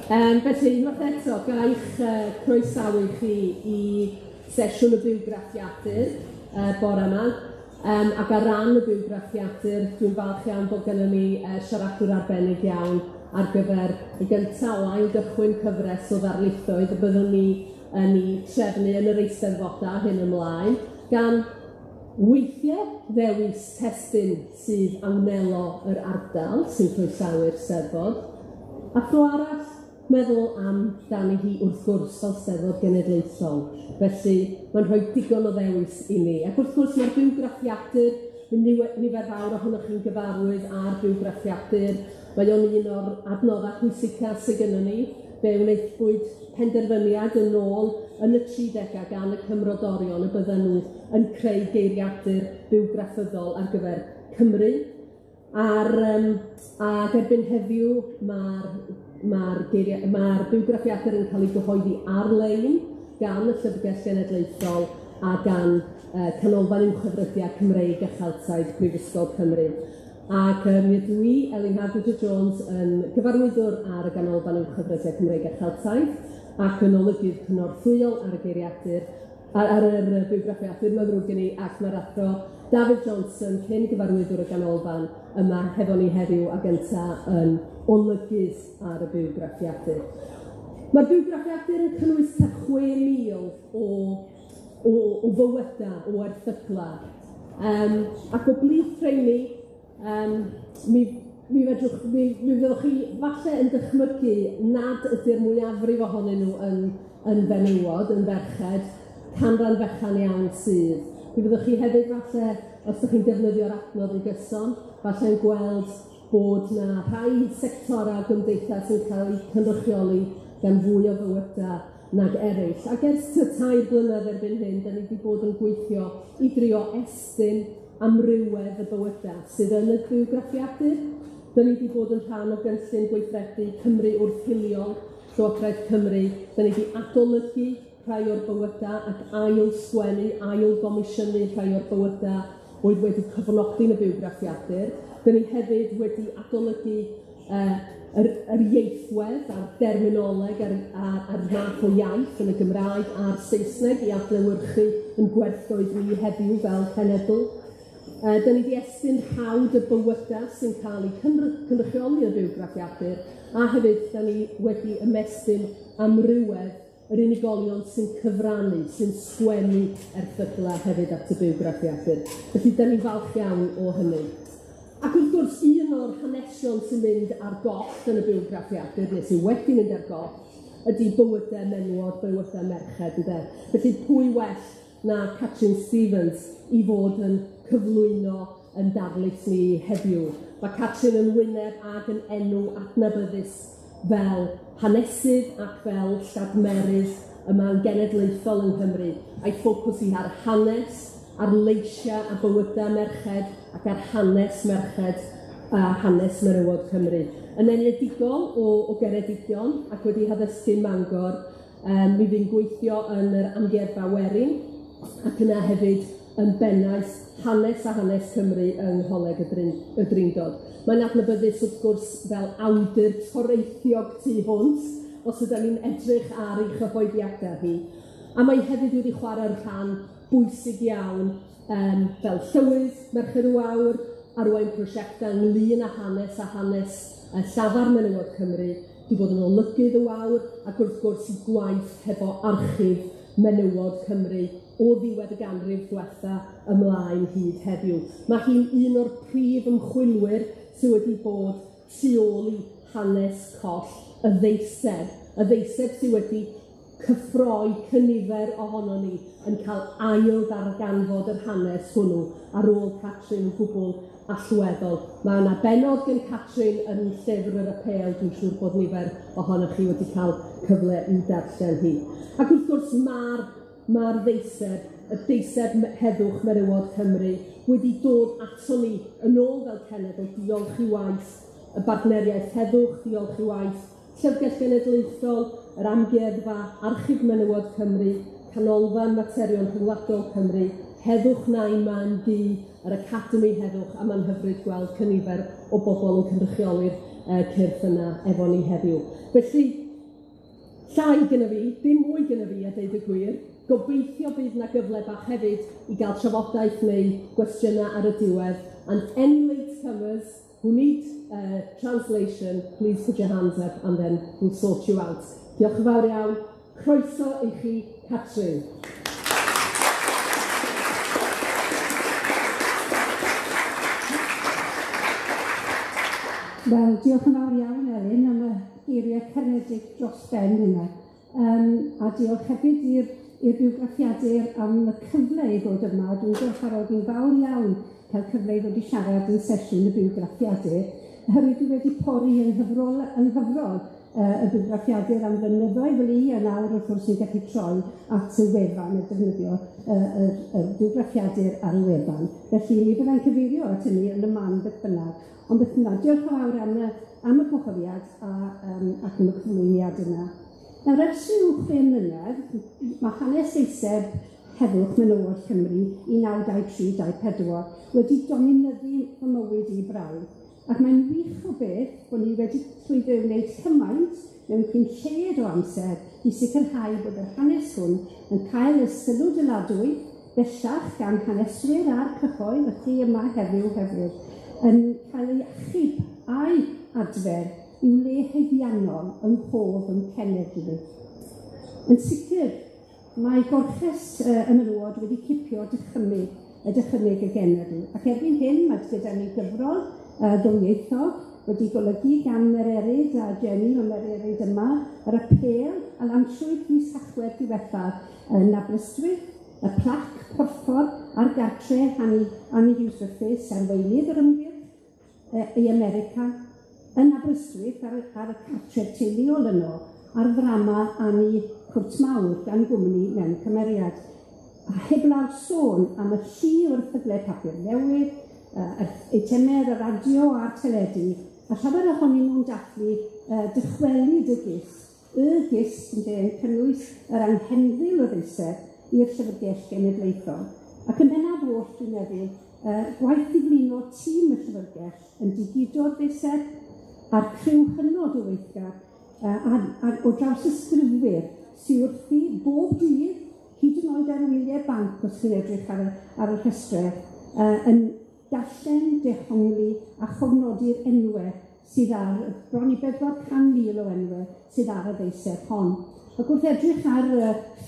Felly, unwaith eto, gaich croesawu chi I sesiwn y bywgraffiadur bore yma. Ac ar ran y bywgraffiadur, dwi'n falch iawn bod gennym ni siaradwr arbennig iawn ar gyfer y gyntaf o ail gychwyn cyfres o ddarlithoedd y byddwn ni yn ei trefnu yn yr Eisteddfoda hyn ymlaen, gan weithiau ddewis testun sydd awnelo yr ardal sy'n croesawu'r Steddfod, a thro arall meddwl am dan hi wrth gwrs fel Steddfod Genedlaethol. Felly, mae'n rhoi digon o ddewis I ni. Ac wrth gwrs mae'r bywgraffiadur, nifer fawr ohonoch chi'n gyfarwydd ar bywgraffiadur. Mae o'n un o'r adnoddau pwysica sydd gennym ni, fe wnaethpwyd penderfyniad yn ôl yn y 30au gan y cymrodorion y bydden nhw yn creu geiriadur bywgrafyddol ar gyfer Cymru. Ac erbyn heddiw, mae'r bywgraffiadur yn cael ei gyhoeddi ar-lein gan y Llyfrgell Genedlaethol a gan Canolfan Uwchraddodiad Cymreig a Cheltaidd Prifysgol Cymru. Ac mi ydw I, Elin Jones, yn gyfarwyddwr ar y Ganolfan Uwchraddodiad Cymreig a Cheltaidd ac yn olygydd cynorthwyol ar y geiriadur, ar y bywgraffiadur mae'n ddrwg gen I, ac mae'r athro David Johnson, cyn gyfarwyddwr y Ganolfan, yma hefo ni heddiw a gynta yn olygydd ar y bywgraffiadur. Mae'r bywgraffiadur yn cynnwys 6,000 o fywydau, o erthygla. Ac o blith rheini, mi fyddwch chi falle yn dychmygu nad ydy'r mwyafrif ohonyn nhw yn fenywod, yn ferched, canran fechan iawn sydd. Mi fyddwch chi hefyd falle, os ydych chi'n defnyddio'r adnodd yn gyson, falle yn gweld bod na rhai sectorau gymdeithas yn cael eu cynrychioli gan fwy o fywydau nag eraill. Ac ers 3 blynedd erbyn hyn, da ni wedi bod yn gweithio I drio estyn amrywiaeth y bywydau sydd yn y bywgraffiadur. Da ni wedi bod yn rhan o gynllun gweithredu Cymru wrth hiliol, Llywodraeth Cymru. Da ni wedi adolygu rhai o'r bywydau ac ail-sgwennu, ail-gomisiynu rhai o'r bywydau oedd wedi cyfnodi'n y bywgraffiadur. Da ni hefyd wedi adolygu yr ieithwedd a'r derminoleg a'r math o iaith yn y Gymraeg a'r Saesneg I adlewyrchu yn gwerthoedd ni heddiw fel cenedl. Da ni wedi estyn hawd y bywydau sy'n cael eu cynrychioli y bywgraffiadur, a hefyd da ni wedi ymestyn amrywiaeth yr unigolion sy'n cyfrannu, sy'n sgwennu erthygla hefyd at y bywgraffiadur. Felly da ni'n falch iawn o hynny. Ac wrth gwrs, un o'r hanesion sy'n mynd ar goll yn y bywgraffiadur, neu sy'n wedi mynd ar goll, ydy bywydau menywod, bywydau merched, ynde. Felly pwy well na Catrin Stevens I fod yn cyflwyno yn darlith ni heddiw. Mae Catrin yn wyneb ag yn enw adnabyddus fel hanesydd ac fel lladmerydd yma'n genedlaethol yng Nghymru. A'i ffocws I ar hanes, ar leisia a bywydau merched ac ar hanes merched a hanes menywod Cymru. Yn enedigol o Geredigion ac wedi haddysgu Mangor, mi fi'n gweithio yn yr amgueddfa Werin ac yna hefyd yn bennaeth hanes a hanes Cymru yng Ngholeg y Drindod. Mae'n adnabyddus wrth gwrs fel awdur toreithiog tu hwnt, os ydym ni'n edrych ar ei chyhoeddiadau hi. A mae hefyd wedi chwarae'r rhan bwysig iawn fel llywydd, Merched y Wawr, arwain prosiectau ynglŷn â hanes llafar menywod Cymru, wedi bod yn olygydd y Wawr, ac wrth gwrs I gwaith hefo archif menywod Cymru o ddiwedd y ganrif diwetha ymlaen hyd heddiw. Mae hi'n un o'r prif ymchwilwyr sydd wedi bod tu ôl I hanes coll y ddeiseb sydd wedi cyffroi cynifer ohono ni yn cael ail ddarganfod yr hanes hwnnw ar ôl Catrin gwbl allweddol. Mae yna benod gen Catrin yn llyfr yr apel, dwi'n siŵr bod nifer ohonoch chi wedi cael cyfle I darllen hi. Ac wrth gwrs mae'r ddeiseb, y Deiseb Heddwch Menywod Cymru, wedi dod ato ni yn ôl fel cenedl, diolch I waith y Bartneriaeth Heddwch, diolch I waith Llyfrgell Genedlaethol, yr amgueddfa, Archif Menywod Cymru, Canolfan Materion Rhyngwladol Cymru, Heddwch Nain Dŷ, yr Academi Heddwch, a mae'n hyfryd gweld cynifer o bobl yn cynrychioli'r cyrff yna efo ni heddiw. Felly, Llai gyda fi, dim mwy gyda fi a deud y gwir. Gobeithio bydd yna gyfle bach hefyd i gael trafodaeth neu gwestiynau ar y diwedd. And any latecomers who need translation, please put your hands up and then we'll sort you out. Diolch yn fawr iawn. Croeso i chi, Catrin. Wel, diolch yn fawr iawn, Elin, am y geiriau caredig dros ben yna. A diolch hefyd i'r bywgraffiadur am y cyfle i ddod yma. Dwi'n gwerthfawrogi yn fawr iawn cael cyfle i ddod i siarad yn sesiwn y bywgraffiadur. Oherwydd dwi wedi pori yn hyfrol y bywgraffiadur am flynyddoedd fel i, a nawr wrth gwrs ni'n gallu troi at y wefan, y defnyddio y bywgraffiadur ar y wefan. Felly ni byddai'n cyfeirio at hynny yn y man beth bynnag. Ond beth bynnag, diolch yn fawr am y gwahoddiad ac am y cyflwyniad yna. Nawr, ers ryw 5 mlynedd, mae hanes Deiseb Heddwch Menywod Cymru 1923-24 wedi dominyddu fy mywyd i brawd. Ac mae'n wych o beth bod ni wedi llwyddo wneud cymaint mewn cyn lled o amser i sicrhau bod yr hanes hwn yn cael y sylw dyladwy bellach gan haneswyr a'r cyhoedd, y chi yma heddiw hefyd, yn cael ei achub a'i adfer i'w le heiddiannol yn pob yn cenedlu. Yn sicr, mae gorchest y menywod wedi cipio y dychymyg y genedl. Ac erbyn hyn, mae gyda ni gyfrol ddwyieithog wedi golygu gan Mererid a Jenny o Mererid yma, yr apel a lanswyd mis Tachwedd diwethaf yn Aberystwyth, y plac porffor a'r gartre Hanesion arweinydd yr ymgyrch i America, yn Aberystwyth ar y cartref teuluol yno, a'r ddrama Ani Cwrt Mawr gan gwmni mewn cymeriad. A heblaw sôn am y llu o'r erthyglau papur newydd, eitemau'r radio a'r teledu, a llawer ohonyn nhw'n dathlu dychwelyd y gys yn cynnwys yr anghenfil o ddeiseb i'r llyfrgell genedlaethol. Ac yn bennaf oll, dwi'n meddwl, gwaith i flino tîm y llyfrgell yn digido'r ddeiseb a'r criw hynod o weithgar o draws ysgrifwyr sy'n wrthi bob dydd, hyd yn oed ar wyliau banc os chi'n edrych ar y rhestrau, yn darllen, dehongli a chofnodi'r enwau sydd bron i 400,000 o enwau sydd ar y ddeiseb hon. Ac wrth edrych ar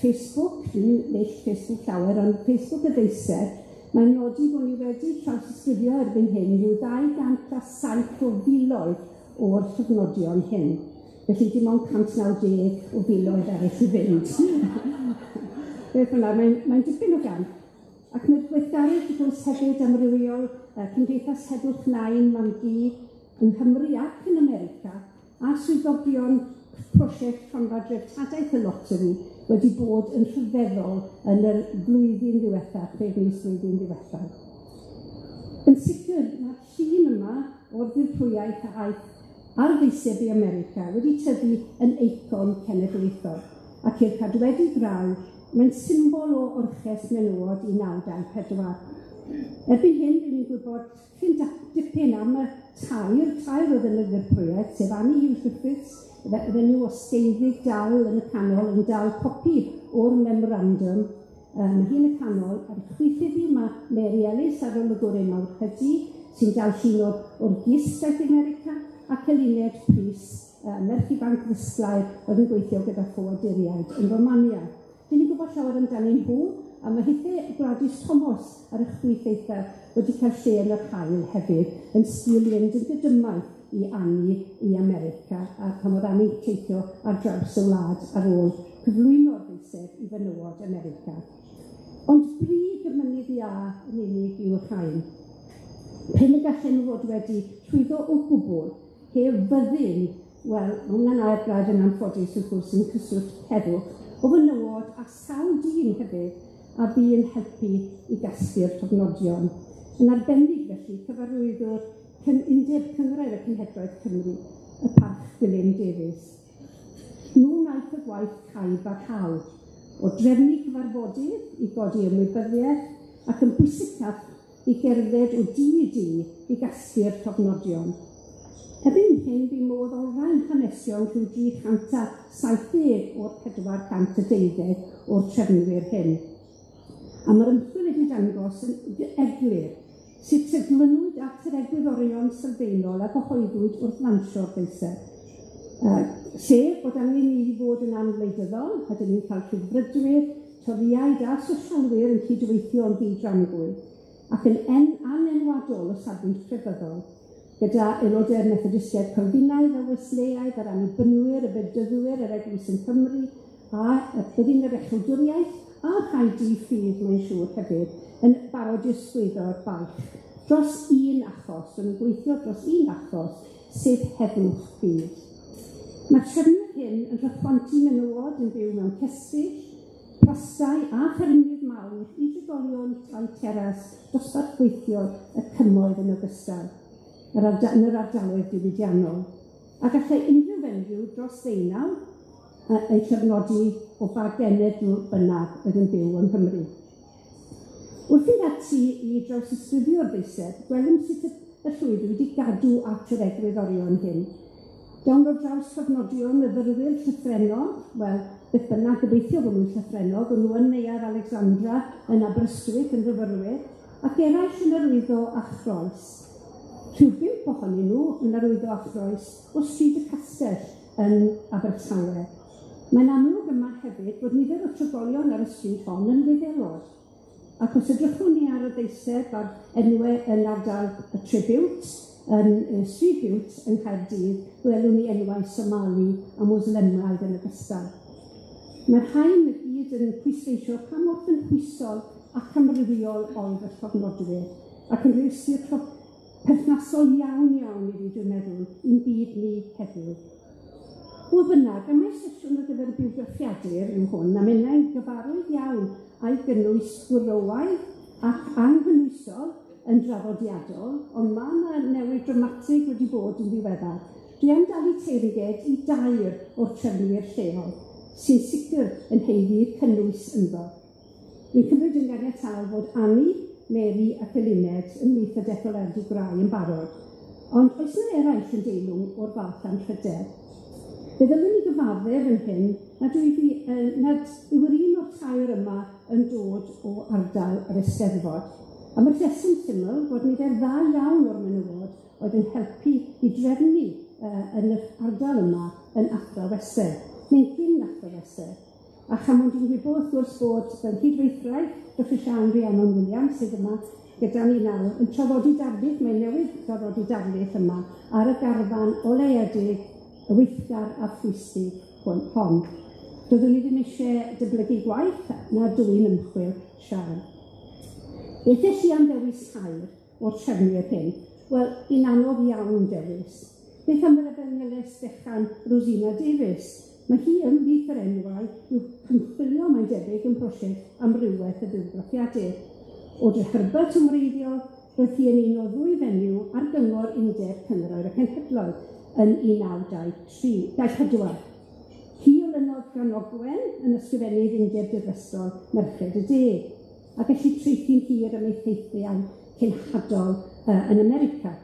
Facebook, dwi'n neill Facebook llawer, ond Facebook y ddeiseb, mae'n nodi bod ni wedi trawsysgrifio erbyn hyn ryw 207 o filoedd o'r llofnodion hyn. Felly dim ond 190 o filoedd eraill i fynd. Beth yna, mae'n dipyn o gan. Ac mae'r gweithgaru gwrs hefyd amrywiol Cymdeithas Heddwch Nain Mamgu yng Nghymru ac yn America, a swyddogion prosiect cronfa dreftadaeth y loteri wedi bod yn rhyfeddol yn y flwyddyn ddiwethaf, 5 mis flwyddyn ddiwethaf. Yn sicr, mae'r llun yma o'r ddirprwyaeth a aeth a'r ddeiseb i America wedi tyfu yn eicon cenedlaethol, ac i'r cadwedi graw, mae'n symbol o orchest menywod 1924. Erbyn hyn, rydyn ni'n gwybod dipyn am y tair oedd yn y ddirprwyaeth, sef Rhyfeddol, yr enw o steiddig dal yn y canol yn dal copi o'r memorandum. Mae hi yn y canol, ar y chwythydd hi mae Mary Ellis ar olygorau mawr Cyddi, sy'n dal llun o'r gistaeth America, ac Eluned Pris, merch ifanc ddisglair oedd yn gweithio gyda ffoaduriaid yn Romania. Dyn ni'n gwybod llawer amdano nhw, a mae hithau Gladys Thomas ar y chwith eithaf wedi cael lle yn yr hael hefyd, yn sgil fynd yn gydymaeth i Anni i America, a pan oedd Anni teithio ar draws y wlad ar ôl cyflwyno'r ddeiseb i fenywod America. Ond brig y mynydd ia yn unig i'w haen. Pen y gallen nhw fod wedi llwyddo o gwbl, heb fyddin, wel, hwnna'n air brad yn anffodus wrth gwrs yn cyswllt heddwch, o fenywod a sawl dyn hefyd, a bu yn helpu i gasglu'r llofnodion. Yn arbennig felly, cyfarwyddwr Undeb Cynghrair y Cenhedloedd Cymru, y Parch Gwilym Davies. Nhw wnaeth y gwaith caib a cael, o drefnu cyfarfodydd i godi ymwybyddiaeth ac yn bwysicach i gerdded o dŷ i dŷ i gasglu'r llofnodion. Erbyn hyn, bu modd olrhain hanesion rhyw 370 o'r 412 o'r trefnwyr hyn. A mae'r ymchwil wedi dangos yn eglur sydd cyflynwyd at yr egwyddorion sylfaenol a gyhoeddwyd wrth lansio'r ddeiseb. Sef bod angen i fod yn anwleidyddol, a dyn ni'n cael rhyddfrydwyr, toriaid a sosialwyr yn cydweithio yn ddi-dragwyddol, ac yn anenwadol o safbwynt crefyddol, gyda aelodau'r Methodistiaid Calfinaidd a Wesleyaidd, yr annibynwyr, y bedyddwyr, yr Eglwys yn Cymru, a byddin yr echaldwriaeth a rhai di-ffydd, mae'n siŵr hefyd, yn barod i'r sgwyddo'r baich dros un achos, yn gweithio dros un achos, sef heddwch byd. Mae'r trefnydd hyn yn rhychwantu menywod yn byw mewn cestyll, plastai a ffermydd mawr i drigolion tai teras dosbarth gweithio y cymoedd yn ogystal, yn yr ardaloedd diwydiannol. A gallai unrhyw fenyw dros ddeunaw ei cefnogi o ba genedl bynnag oedd yn byw yng Nghymru. Wrth i'r ati i drawsysgrifio'r ddeiseb, gwelwn sut y llwyd wedi gadw at yr egwyddorion hyn. Dawn o'r draws cofnodion y fyrwyr llythrennog, wel, beth bynnag gobeithio bod nhw'n llythrennog, ond nhw yn Neuadd Alexandra yn Aberystwyth yn Rhyfyrwyr, ac eraill yn arwyddo achroes. Rhyw 5 ohonyn nhw yn arwyddo achroes o Stryd y Castell yn Abertawe. Mae'n amlwg yma hefyd bod nifer o trigolion ar y stryd hon yn Wyddelod. Ac os edrychwn ni ar y ddeiseb ar enwau yn ardal y Tribute, yn Stryd Bute yn Caerdydd, gwelwn ni enwau Somali a Moslemaidd yn ogystal. Mae'r rhain y gyd yn pwysleisio pa mor gynhwysol ac amrywiol oedd y llofnodwyr, ac yn rhywsir perthnasol iawn i fi, dwi'n meddwl, i'n byd ni heddiw. O bynnag, y mae sesiwn o gyfer biwgraffiadur yw hwn, a mae'n gyfarwydd iawn a'i gynnwys gwrywaidd ac anghynwysol yn draddodiadol, ond mae yna newid dramatig wedi bod yn ddiweddar. Dwi am dal i teyrnged i dair o'r trefnwyr lleol, sy'n sicr yn heiddi'r cynnwys ynddo. Dwi'n cymryd yn ganiataol fod Annie, Mary ac Eluned yn wyth y detholiadau grau yn barod, ond oes yna eraill yn deilwng o'r fath anrhydedd. Fe ddylwn ni gyfaddef yn hyn nad yw'r un o'r tair yma yn dod o ardal yr Eisteddfod. A mae'r rheswm syml bod nifer dda iawn o'r menywod oedd yn helpu i drefnu yn yr ardal yma yn athrawesau, neu'n gyn athrawesau. A chamon dwi'n gwybod wrth gwrs bod fy nghydweithraig, Dr Siân Rhiannon Williams, sydd yma gyda ni nawr, yn trafodi darlith, mae'n newydd trafodi darlith yma, ar y garfan oleuedig y weithgar a phwysig hon. Doeddwn ni ddim eisiau dyblygu gwaith na dwy'n ymchwil Siân. Beth eich i am dewis tair o'r trefnwyr hyn? Wel, un anodd iawn dewis. Beth am yr Efengyles Dechan Rosina Davies? Mae hi yn fydd yr enwau i'w cynchwilio mae'n debyg yn brosiect amrywiaeth y biwgraffiadur. O Herbert yn wreiddiol, roedd hi yn un o ddwy fenyw ar gyngor Undeb Cynroer y Cenhedloedd yn 1924. Hi olynodd gan Ogwen yn ysgrifennydd Undeb Dirfysgol Merched y De, a gallu treithi'n hir am ei theithriau cenhadol yn America.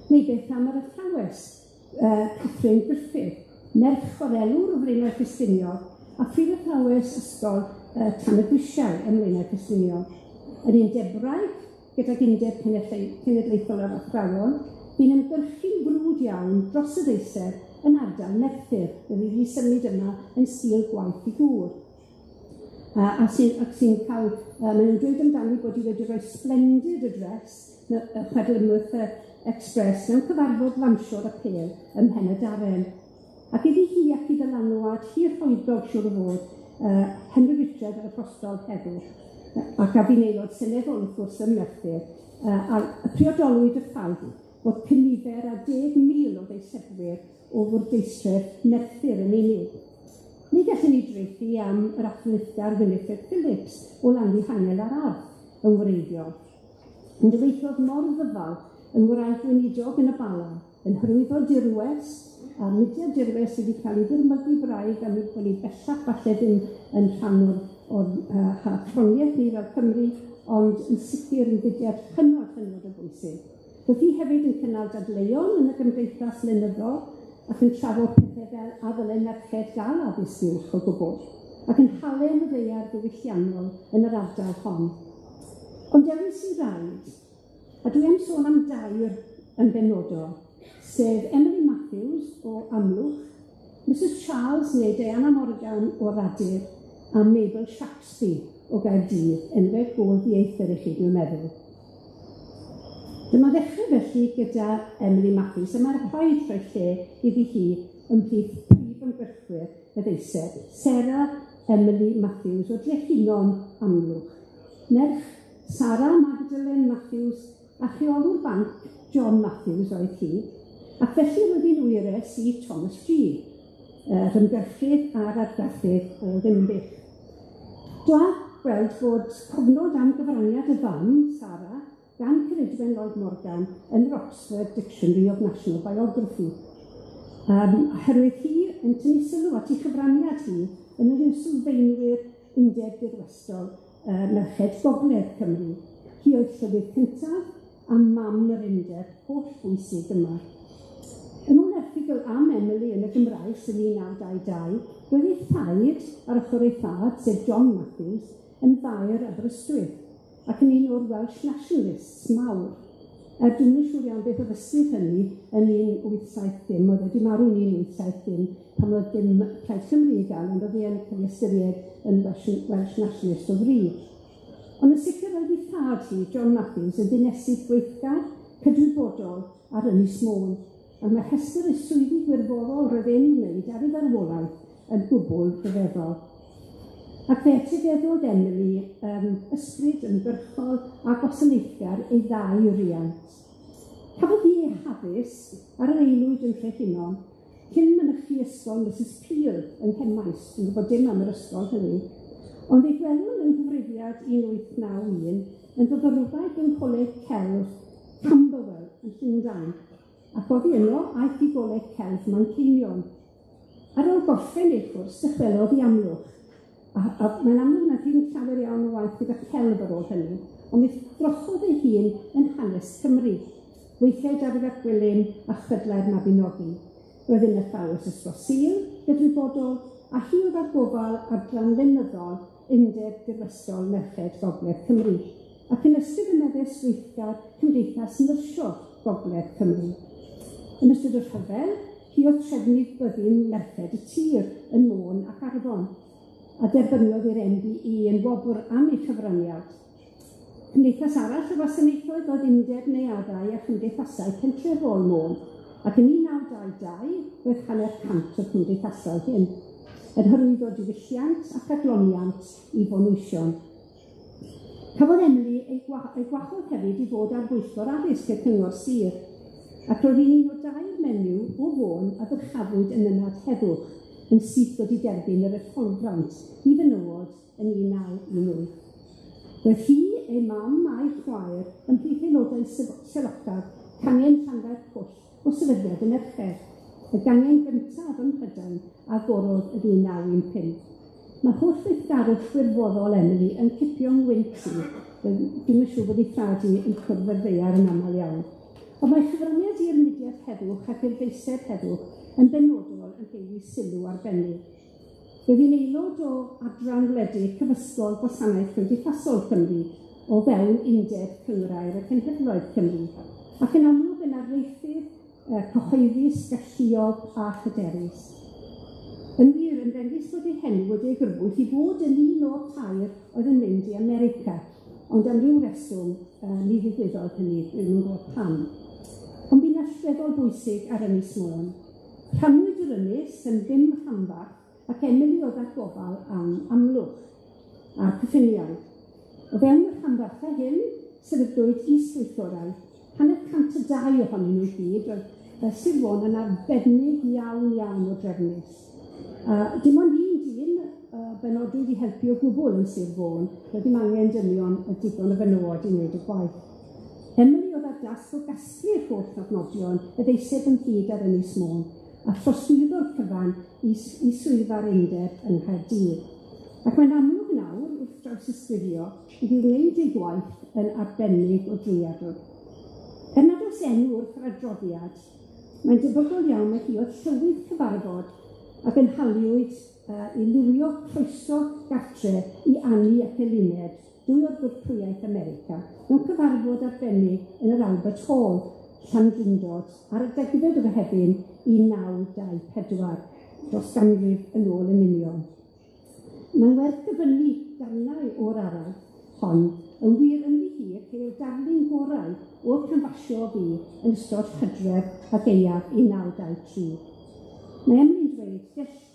Neu beth am yr athrawes, Catherine Griffith, merch chwarelwr o Flaenau Ffestiniog, a phrif athrawes ysgol Tanydwysiau ym Mlaenau Ffestiniog. Yn un debraeth gydag Undeb Cenedlaethol yr Athrawon, bu'n ymgyrchu'n brwd iawn dros y ddeiseb yn ardal Merthyr, wedi wedi symud yma yn stil gwaith i gŵr. Sy'n cael, maen nhw'n dweud amdani bod i wedi rhoi splendid address y Chwedlynwyth Express mewn cyfarfod lansio'r apel ym Mhenydaren. Ac iddi hi ac i ddylanwad hir rhoedog siwr o fod Henry Richard yr Apostol Heddwch, ac a fi'n aelod seneddol wrth gwrs ym Merthyr, a priodolwyd y ffaith bod cynifer a 10,000 o ddeisebwyr o fwrdeistref Merthyr yn unig. Ni gallwn ni dreithi am yr athletgar Winifred Phillips o Landi Hangel ar Arth yn wreiddiol. Yn dyweithiodd mor ddyfal yn wraig weinidog yn y Bala, yn hyrwyddo dirwes, a mudiad dirwes wedi cael ei ddyrmygu braig am ei bod ni bellach falle ddim yn rhan o'r ffroniaeth ni fel Cymru, ond yn sicr yn fudiad hynod o bwysig. Roedd hi hefyd yn cynnal dadleuon yn y gymdeithas lenyddol ac yn trafod pethau fel a ddylai merched gael addysg uwch o gwbl, ac yn halen y ddeiar diwylliannol yn yr ardal hon. Ond dewis i raid, a dwi am sôn am dair yn benodol, sef Emily Matthews o Amlwch, Mrs Charles neu Diana Morgan o Radyr, a Mabel Shaxby o Gaerdydd, enwau gôl ddieithr i chi, dwi'n meddwl. Dyma ddechrau felly gyda Emily Matthews, a mae'r rhaid rhoi lle iddi hi ymhlith prif ymgyrchwyr y ddeiseb, Sarah Emily Matthews o Drechinon Amlwch, nerch Sarah Magdalene Matthews a rheolwr banc John Matthews oedd hi, ac felly roedd hi'n wyres i Thomas G, rhymgyrchydd a'r argraffydd o Ddinbych. Dwa gweld fod cofnod am gyfraniad y fam, Sarah, gan Cyrydwen Lloyd Morgan yn yr Oxford Dictionary of National Biography. Oherwydd hi yn tynnu sylw at ei chyfraniad hi yn yr sylfaenwyr undeb dirwestol Merched Gogledd Cymru. Hi oedd llywydd cyntaf a mam yr undeb holl bwysig yma. Yn ôl erthigol am Emily yn y Gymraes yn 1922, roedd ei thaid ar ochr ei thad, sef John Matthews, yn ddair Aberystwyth, ac yn un o'r Welsh nationalists mawr. Dwi'n yn siŵr iawn beth o ddysgu'r hynny yn 1870, oedd wedi marw yn 1870, pan oedd dim Plaid Cymru i gael, ond oedd e'n cael ei ystyried yn Welsh nationalist o frig. Ond yn sicr oedd ei thad hi, John Matthews, yn ddinesydd gweithgar, cydwybodol ar Ynys Môn, a mae rhestr y swyddi gwirfoddol roedd e'n wneud ar ei farwolaeth yn gwbl rhyfeddol. Ac fe etifeddodd Emily ysbryd ymgyrchol a gwasanaethgar ei ddau riant. Cafodd hi ei haddysg ar yr aelwyd yn Rhechinon, cyn mynychu ysgol Mrs Peel yn Hemais, yn gwybod dim am yr ysgol hynny, ond ei gwelwn yn gyfrifiad 1891 yn fyfyrwraig yn Coleg Celf Camberwell yn Llundain, ac oedd yno aeth i Goleg Celf Manceinion. Ar ôl gorffen ei chwrs, dychwelodd i Amlwch, a mae'n amlwg na ddim llawer iawn o waith gyda celf ar ôl hynny, ond mi drochodd ei hun yn hanes Cymru, weithiau Dafydd ap Gwilym a chydlau'r Mabinogi. Roedd yn athrawes ysgol Sul, gydwybodol, a hi oedd ar gofal adran lenyddol undeb dirwestol Merched Gogledd Cymru, ac yn ystod y meddys weithgar Cymdeithas Nyrsio Gogledd Cymru. Yn ystod y rhyfel, hi oedd trefnydd byddin Merched y Tir yn Môn ac Arfon, a derbyniodd i'r MBE yn wobr am ei chyfraniad. Cymdeithas arall y wasanaethoedd oedd undeb neuaddau a chymdeithasau pentrefol Môn, ac yn 1922 roedd hanner cant o'r cymdeithasau hyn, yn hyrwyddo diwylliant ac adloniant i fonwysion. Cafodd Emily ei gwahodd hefyd i fod ar bwyllgor addysg y Cyngor Sir, ac roedd hi'n un o dair menyw o Fôn a ddyrchafwyd yn Menywod Heddwch, yn syth dod i derbyn yr etholfrant i fenywod yn 1918. Roedd hi, ei mam a'i chwaer yn prif aelodau sefydlog cangen Llanfair Pwll o sefydliad yn Erched, y gangen gyntaf ym Mhrydain a gorodd yn 1915. Mae holl weithgarwch gwirfoddol Emily yn cipio'n wynt i, ddim yn siŵr bod ei thad hi yn cwrdd yr ddeiar yn aml iawn. Ond mae chyfraniad i'r mudiad heddwch ac i'r Deiseb Heddwch yn benodol yn heiddi sylw arbennig. Roedd hi'n aelod o adran wledig Cyfysgol Gwasanaeth Cymdeithasol Cymru o fewn undeb Cyngrair ac Cenhedloedd Cymru, ac yn amlwg yn arweithydd cyhoeddus, galluog a hyderus. Yn wir, yn dengys fod ei henw wedi ei grybwyll i fod yn un o'r tair oedd yn mynd i America, ond am ryw reswm ni ddigwyddodd hynny, ddim yn gwybod pam. Ond bu'n allweddol bwysig ar Ynys Môn. Rhannwyd yr ynys yn ddim rhanbarth ac Emily oedd ar gofal am Amlwch a'r cyffiniau. O fewn y rhanbarthau hyn, sefydlwyd is-weithorau, 102 ohonyn nhw gyd, roedd Sir Fôn yn arbennig iawn o drefnus. Dim ond un dyn benodwyd i helpu o gwbl yn Sir Fôn, roedd dim angen dynion y digon o fenywod i wneud y gwaith. Emily oedd ar dasg o gasglu'r holl nodnodion y ddeiseb yn hyd ar Ynys Môn, a trosglwyddo'r cyfan i swyddfa'r undeb yn Nghaerdydd. Ac mae'n amlwg nawr, wrth draws ysgrifio, i wneud ei gwaith yn arbennig o drwyadl. Er nad oes dangos enw wrth yr adroddiad, mae'n debygol iawn mae hi oedd llywydd cyfarfod ac yn haliwyd i liwio croeso gartre i Annie ac Eluned, dwy o'r gwrthwyaeth America, mewn cyfarfod arbennig yn yr Albert Hall, Llandrindod, ar y 10 o Fehefin 1924, dros ganrif yn ôl yn union. Mae'n werth gyfynnu darnau o'r arall hon yn wir yn hir ceir darlun gorau o'r canfasio o fi yn ystod Hydref a Gaeaf 1923. Mae Emy'n dweud,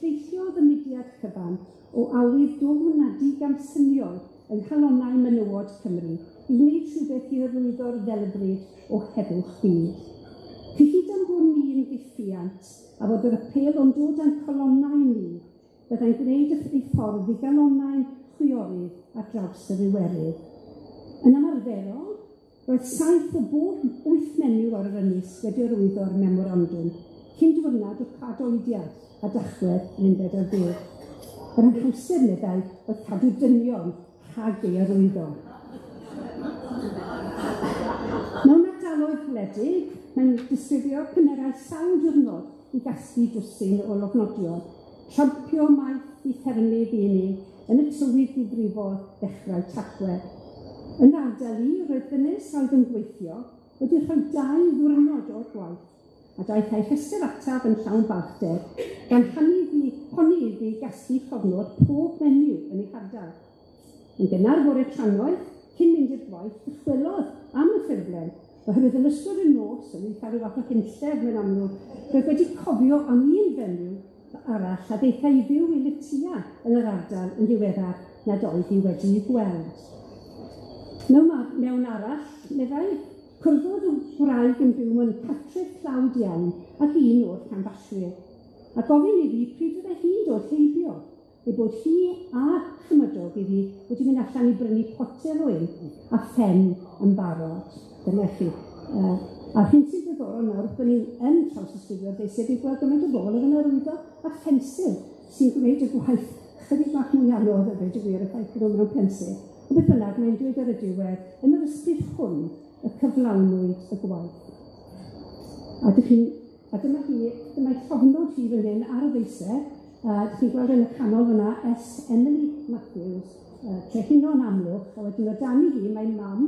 deithiodd y mudiad cyfan o awydd dofnadu gamsyniol yn calonnau menywod Cymru i wneud rhywbeth i'r rwyddo'r ddelbryd o heddwch byd. Cyhyd am bod ni'n diffiant a fod yr apel o'n dod â'n colonnau ni, byddai'n gwneud ei ffordd i galonnau chwiorydd ar draws yr Iwerydd. Yn ymarferol, roedd 7 o bob 8 menyw ar yr ynys wedi arwyddo'r memorandwm, cyn diwrnod o cadoediad a dachwedd yn 1910. Yr amhwysedd meddai oedd cadw dynion rhag ei arwyddo. Mewn ardaloedd gwledig, mae'n disgrifio cymerau sawl diwrnod i gasglu dwsin o lofnodion, trampio maith i ffermydd unig yn y tywydd difrifol dechrau tachwedd. Yn ardal i, roedd dynes oedd yn gweithio wedi rhoi 2 ddiwrnod o'r gwaith, a daeth ei rhestr ataf yn llawn balchder, gan honni iddi gasglu cofnod pob menyw yn ei hardal. Yn gynnar bore tranoedd, cyn mynd i'r gwaith, dychwelodd am y ffurflen, oherwydd yn ystod y nos yn ei cael ei fath o hunlled mewn amlwg, roedd wedi cofio am un fenyw arall a ddeitha i fyw i lytia yn yr ardal yn ddiweddar nad oedd hi wedi ei gweld. Mewn arall, meddai, cwrfodd y wraig yn byw mewn cartref tlawd iawn ac un o'r canfaswyr, a gofyn iddi pryd fydde hi'n dod heibio, ei bod hi a chymydog iddi wedi mynd allan i brynu potel o un a ffen yn barod. Dyna chi. A'r hyn sy'n ddiddorol nawr, bod ni'n yn trawsysgrifio deiseb i gweld gymaint o bobl yn arwyddo a ffensil sy'n gwneud y gwaith chydig bach mwy anodd o ddweud y gwir y ffaith bod nhw'n mewn pensil. O beth bynnag, mae'n dweud ar y diwedd, yn yr ysbryd hwn, y cyflawnwyd y gwaith. A dyma'i llofnod hi fan hyn ar y ddeiseb, dych chi'n gweld yn y canol fyna S. Emily Matthews, trehinon Amlwch, a wedyn o dan i hi mae'n mam,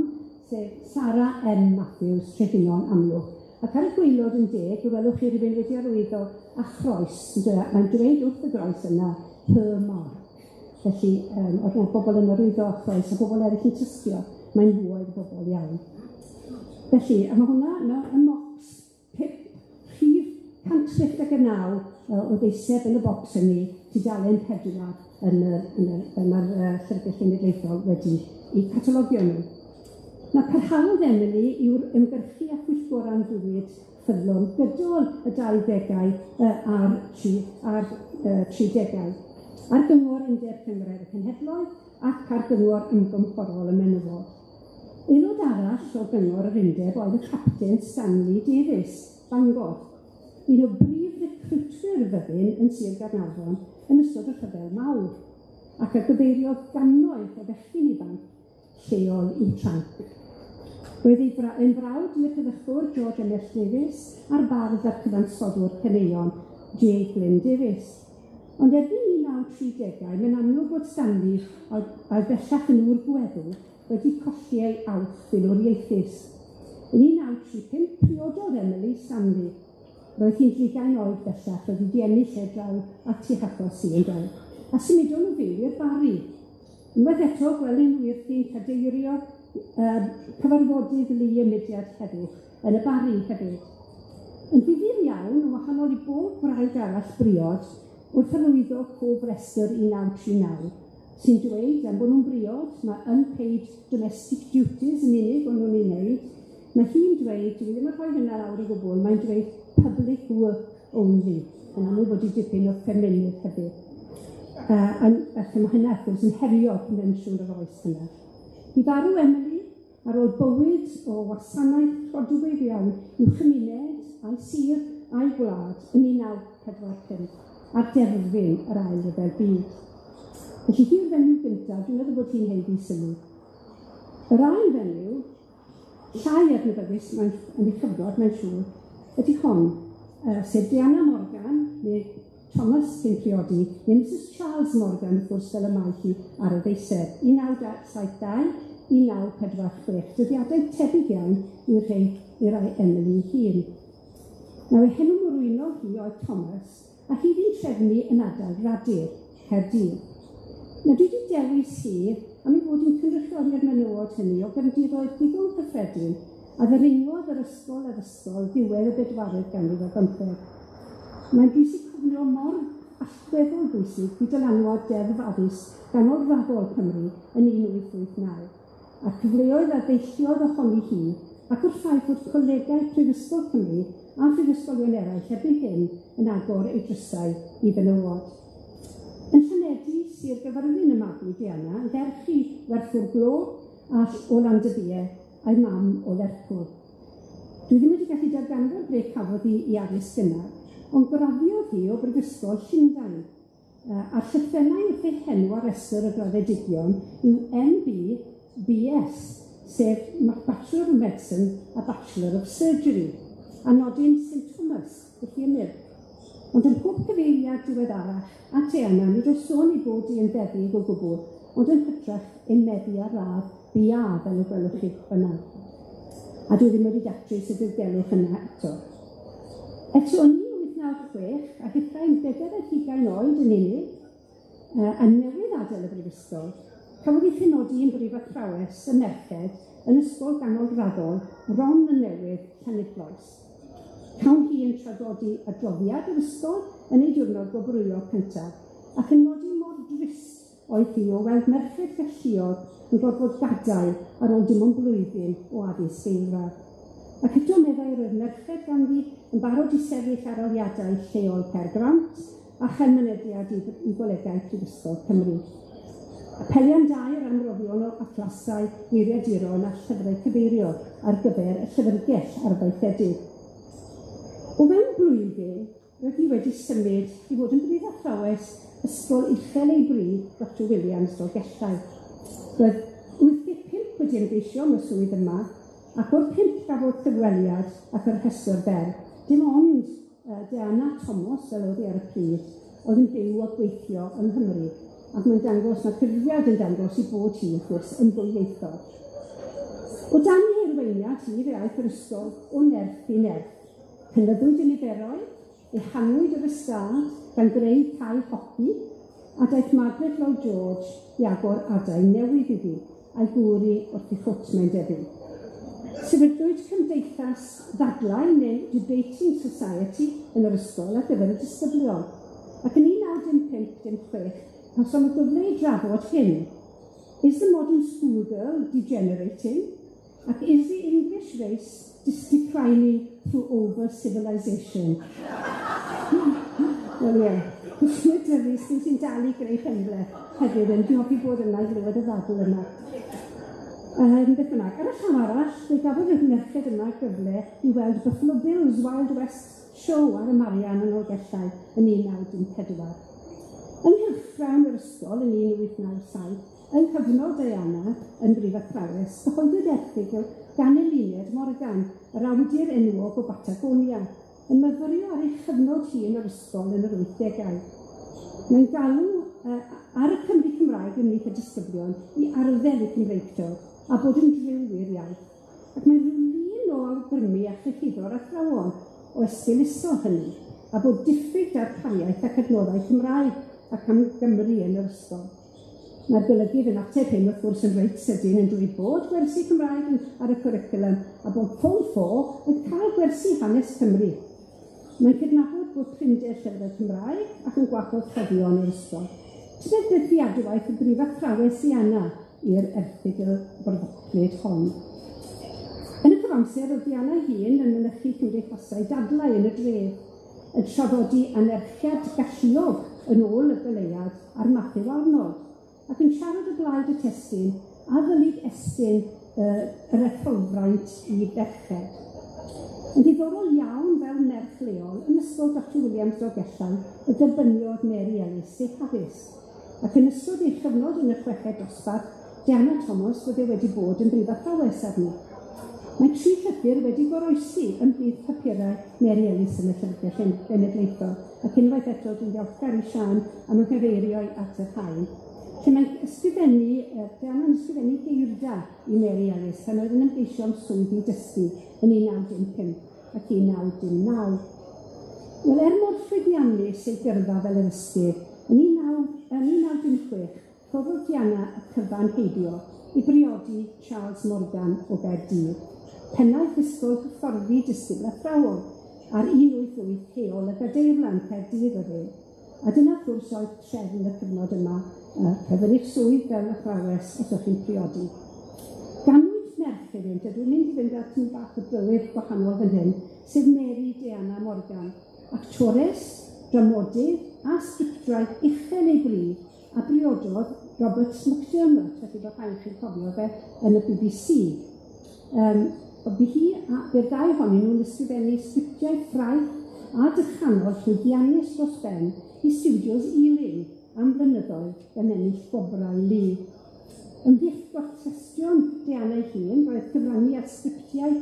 sef Sarah M. Matthews, trehinon Amlwch. Ac ar y gwaelod yn deg, gwelwch chi rhywun wedi arwyddo a chroes, mae'n dweud wrth y groes yna, pham. Felly, oedd yna bobl yn arwyddo a chroes, a bobl eraill yn tystio, mae'n fwy o bobl iawn. Felly, a mae hwnna yn bocs 559 o ddeiseb yn y bocs hynny, tudalen 4 yn yr Llyfrgell Genedlaethol wedi eu catalogio nhw. Mae parhaodd Emily yw'r ymgyrchu a phwyllgoran fwyd ffyddlon gydol y 20au a'r 30au, ar gyngor Undeb Cymru y Cenhedloedd ac ar gyngor ymgymchorol y Menywod. Aelod arall o gyngor yr Undeb oedd y Capten Stanley Davies, Bangor, un o brif recrwtwyr fyddin yn Sir Gaernarfon yn ystod y Rhyfel Mawr, ac ar gyfeiriodd gannoedd o fechgyn ifanc lleol i'w tranc. Roedd ei frawd i'r heddychwr George M.S. Davies a'r bardd a'r cyfansodwr caneuon J. Glyn Davies. Ond erbyn 1930au, mae'n amlwg bod Stanley oedd bellach yn ŵr gweddw wedi colli ei awth filwriaethus. Yn 1935, priododd Emily Stanley. Roedd hi'n 30 oed bellach, roedd wedi ennill e draw at ei hachos i yn draw. A symudon nhw fyw i'r Bari. Unwaith eto, gwelyn nhw i'r ddyn cadeirio cyfarfodydd lu y mudiad Heddwch yn y Bari hefyd. Yn ddifyr iawn, yn wahanol i bob gwraig arall briod, wrth arwyddo cof restr 1939, sy'n dweud am bod nhw'n briod, mae unpaid domestic duties yn unig o'n nhw'n ei wneud. Mae hi'n dweud, dwi ddim yn rhoi hynna lawr o gwbl, mae'n dweud public work only, yn aml bod i dipyn o ffeminydd hefyd. Ac mae hynna yn herio convensiwn yr oes hynna. Hi farw Emily ar ôl bywyd o wasanaeth rodwydd iawn i'w chymuned, a'i sir, a'i gwlad yn 1945 ar derfyn yr ail ryfel byd. Felly hi'r fenyw gyntaf, dwi'n meddwl bod hi'n heiddi sylw. Yr ail fenyw, llai adnabyddus yn ei chyfnod, mae'n siŵr, ydy hon, sef Diana Morgan, neu Thomas cyn priodi, neu Mrs Charles Morgan, wrth gwrs fel y mae hi ar y ddeiseb, 1972-1946, dyddiadau tebyg iawn i'r rai Emily hun. Nawr, ei henw mwrwynol hi oedd Thomas, a hi fi'n trefnu yn adael Radur, Caerdydd. Nawr, dwi wedi dewis hi am ei fod yn cynrychioli'r menywod hynny o gefndiroedd digon cyffredin a dderingodd yr ysgol a'r ysgol diwedd y bedwaredd ganrif ar 15. Mae'n bwysig cofio mor allweddol bwysig i dylanwad deddf addysg ganolraddol Cymru yn 1889, a cyfleoedd a ddeilliodd ohoni hi ac wrth ffaith fod colegau Prifysgol Cymru a phrifysgolion eraill erbyn hyn yn agor eu drysau i fenywod. Yn Llanedi, Sir Gyfarwyddyn y Mabwy Diana, yn ferch i Werthwr Glo a o Landybie a'i mam o Lerpwl. Dwi ddim wedi gallu darganfod ble cafodd i addysg yna, ond graddiodd hi o Brifysgol Llundain, a'r llythrenau wrth ei henw ar restr y graddedigion yw MB, BS, sef Bachelor of Medicine a Bachelor of Surgery, a nodyn St Thomas, wrth i ymyr. Ond yn pob cyfeiriad diweddarach at ei yna, nid oes sôn i bod i ymddeddig o gwbl, ond yn hytrach ein meddu ar radd BA fel y gwelwch chi yna. A dwi ddim wedi datrys y dirgelwch yna eto. Eto, yn 1996, a hithau'n 40 oed yn unig, yn newydd adael y brifysgol, cafodd ei phenodi yn brif athrawes y merched yn ysgol ganolraddol Ron y Newydd, Llanidloes. Cawn hi yn tragodi adroddiad yr ysgol yn ei diwrnod gwobrwyo cyntaf, ac yn nodi mor drist oedd hi o weld merched galluodd yn gorfod gadael ar ôl dim ond blwyddyn o addysg eilradd. Ac eto meddai roedd merched ganddi yn barod i sefyll ar oliadau lleol Caergrawnt a chelmynediad i golegau Prifysgol Cymru. Apelian dair am rofion o atlasau eiriaduron a llyfrau cyfeirio ar gyfer y llyfrgell arfaethedig. O fewn blwyddyn, roedd hi wedi symud i fod yn brif athrawes ysgol uchel ei bryd Dr Williams o Gellau. Roedd 85 wedi ymgeisio am y swydd yma, ac o'r 5 gafodd cyfweliad ac yr hysbyr fer. Dim ond Diana Thomas, fel oedd hi ar y pryd, oedd yn byw a gweithio yng Nghymru, ac mae'n dangos, mae'r cyfrifiad yn dangos i bod hi, wrth gwrs, yn ddwyieithog. O dan ei arweiniad hi, fe aeth yr ysgol o nerth i nerth. Cynyddwyd y niferoedd, ei hanwyd yr ystad gan greu cae hoci, a daeth Margaret Lloyd George i agor adau newydd iddi, a'i gwri wrth ei chwt mae'n debyg. Sefydlwyd cymdeithas ddadlau neu debating society yn yr ysgol ar gyfer y disgyblion, ac yn 1955-56, cawsom y gyfle i drafod hyn. Is the modern schoolgirl degenerating? Ac is the English race declining through over-civilization? Wel ie, cwsmwyd dyrus sy'n dal i greu penble hefyd yn hoffi bod yna i glywed y ddadl yma. Beth bynnag, ar y llaw arall, fe gafodd y merched yma gyfle i weld Buffalo Bill's Wild West show ar y Marian yn Olgellau yn 1994. Yn Hylchgrawn yr ysgol yn 1897, yn cyfnod Diana yn brif athrawes, cyhoeddwyd erthygl gan Eluned Morgan, yr awdur enwog o Batagonia, yn myfyrio ar ei chyfnod hi yn yr ysgol yn yr 80au. Mae'n galw ar y Cymru Cymraeg ymhlith y disgyblion i arddel y Cymreictod a bod yn driw i'r iaith. Ac mae'n rhywun o awgrymu a chyfuddo'r athrawon o esgiluso hynny, a bod diffyg darpariaeth ac adnoddau Cymraeg ac am Gymru yn yr ysgol. Mae'r golygydd yn ateb hyn wrth gwrs yn reit sydyn yn dweud bod gwersi Cymraeg ar y cwricwlwm a bod Paul Fo yn cael gwersi hanes Cymru. Mae'n cydnabod bod prinder llyfrau Cymraeg ac yn gwahodd chyddion i'r ysgol. Sydd dyddiadwaith y brif athrawes i Anna i'r erthygl borfoclyd hon. Yn y cyfamser, oedd Diana hun yn mynychu cymdeithasau dadlau yn y dref, yn trafodi anerchiad galluog yn ôl y goleuad a'r Matthew Arnold, ac yn siarad o blaid y testun a ddylid estyn yr etholfraint i berched. Yn ddiddorol iawn fel merch leol, yn ysgol Dr Williams o Gellau, y derbyniodd Mary Ellis ei haddysg, ac yn ystod ei chyfnod yn y chweched dosbarth, Diana Thomas fod ei wedi bod yn brif athrawes arni. Mae 3 llythyr wedi goroesi yn bydd papurau Mary Ellis yn y Llyfrgell Genedlaethol, ac unwaith eto dwi'n ddiolchgar i Siân am y cyfeirio at y rhain. Lle mae'n ysgrifennu geirda i Mary Ellis pan oedd yn ymgeisio swydd i dysgu yn 1955 ac 1919. Wel, mor llwyddiannus ei gyrfa fel yr ysgyd, yn 1956, rhoddodd Diana y cyfan heidio i briodi Charles Morgan o Gaerdydd. Pennaeth ysgol hyfforddi disgybl athrawon ar 188 heol y Gadeirlan Caerdydd oedd e. A dyna gwrs oedd trefn y cyfnod yma, cyfyn eich swydd fel athrawes os o'ch chi'n priodi. Ganwyd merch iddynt, a dwi'n mynd i fynd at yn bach o bywyd gwahanol fan hyn, sef Mary Diana Morgan, actores, dramodydd a sgriptraeth uchel ei brif, a briododd Robert McDermott, felly bod rhaid chi'n cofio fe yn y BBC. Bu hi a by'r ddau ohonyn nhw'n ysgrifennu sgriptiau ffraith a dychanol llwyddiannus dros ben i studios Ealing am flynyddoedd yn ennill gwobrau lu. Yn ddill gorchestion Diana ei hun, roedd cyfrannu at sgriptiau